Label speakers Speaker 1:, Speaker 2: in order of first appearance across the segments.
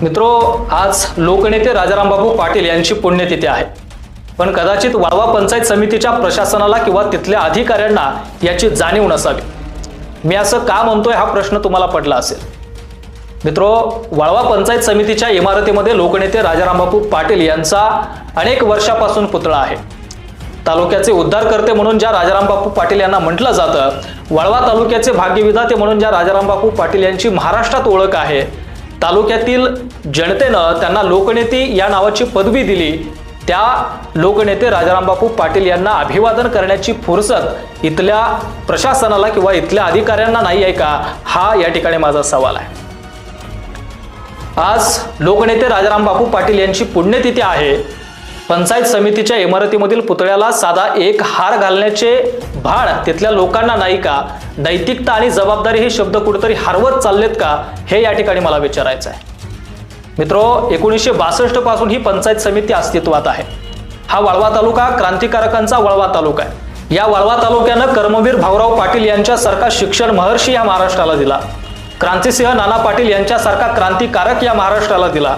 Speaker 1: मित्रो, आज लोकनेते राजाराम बापू पाटील यांची पुण्यतिथी आहे। पण कदाचित वाळवा पंचायत समितीच्या प्रशासनाला किंवा तिथल्या अधिकाऱ्यांना याची जाणीव नसावी। मी असं का म्हणतोय हा प्रश्न तुम्हाला पडला असेल। मित्रो, वाळवा पंचायत समितीच्या इमारतीमध्ये लोकनेते राजाराम बापू पाटील यांचा अनेक वर्षापासून पुतळा आहे। तालुक्याचे उद्धारकर्ते म्हणून ज्या राजाराम बापू पाटील यांना म्हटलं जातं, वाळवा तालुक्याचे भाग्यविधाते म्हणून ज्या राजाराम बापू पाटील यांची महाराष्ट्रात ओळख आहे, तालुक्यातील जनतेनं त्यांना लोकनेते या नावाची पदवी दिली, त्या लोकनेते राजाराम बापू पाटील यांना अभिवादन करण्याची फुरसत इथल्या प्रशासनाला किंवा इथल्या अधिकाऱ्यांना नाही आहे का, हा या ठिकाणी माझा सवाल आहे। आज लोकनेते राजाराम बापू पाटील यांची पुण्यतिथी आहे। पंचायत समितीच्या इमारतीमधील पुतळ्याला साधा एक हार घालण्याचे भान तिथल्या लोकांना नाही का? नैतिकता आणि जबाबदारी हे शब्द कुठेतरी हरवत चाललेत का, हे या ठिकाणी मला विचारायचं आहे। मित्रो, 1962 पासून ही पंचायत समिती अस्तित्वात आहे। हा वाळवा तालुका क्रांतिकारकांचा वाळवा तालुका आहे। या वाळवा तालुक्यानं कर्मवीर भाऊराव पाटील यांच्यासारखा शिक्षण महर्षी या महाराष्ट्राला दिला, क्रांतिसिंह नाना पाटील यांच्यासारखा क्रांतिकारक या महाराष्ट्राला दिला,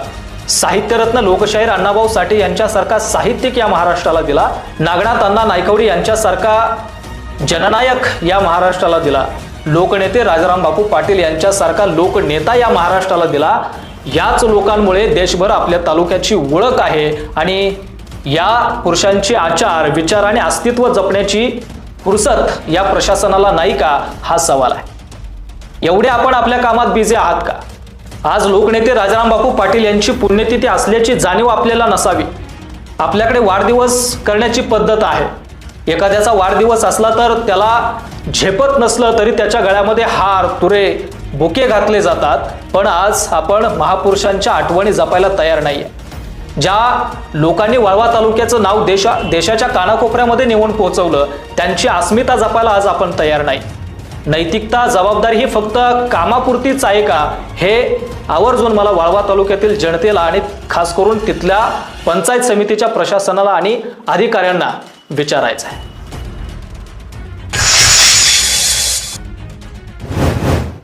Speaker 1: साहित्यरत्न लोकशाहीर अण्णाभाऊ साठे यांच्यासारखा साहित्यिक या महाराष्ट्राला दिला, नागनाथ अण्णा नायकवडी यांच्यासारखा जननायक या महाराष्ट्राला दिला, लोकनेते राजाराम बापू पाटील यांच्यासारखा लोकनेता या महाराष्ट्राला दिला। याच लोकांमुळे देशभर आपल्या तालुक्याची ओळख आहे आणि या पुरुषांचे आचार, विचार आणि अस्तित्व जपण्याची फुरसत या प्रशासनाला नाही का, हा सवाल आहे। एवढे आपण आपल्या कामात बिझी आहात का? आज लोकनेते राजाराम बापू पाटील यांची पुण्यतिथी असल्याची जाणीव आपल्याला नसावी। आपल्याकडे वाढदिवस करण्याची पद्धत आहे। एखाद्याचा वाढदिवस असला तर त्याला झेपत नसलं तरी त्याच्या गळ्यामध्ये हार, तुरे, बुके घातले जातात। पण आज आपण महापुरुषांच्या आठवणी जपायला तयार नाहीये। ज्या लोकांनी वाळवा तालुक्याचं नाव देशाच्या कानाकोपऱ्यामध्ये नेऊन पोहोचवलं, त्यांची अस्मिता जपायला आज आपण तयार नाही। नैतिकता, जबाबदारी ही फक्त कामापुरतीच आहे का, हे आवर्जून मला वाळवा तालुक्यातील जनतेला आणि खास करून तिथल्या पंचायत समितीच्या प्रशासनाला आणि अधिकाऱ्यांना विचारायचं आहे।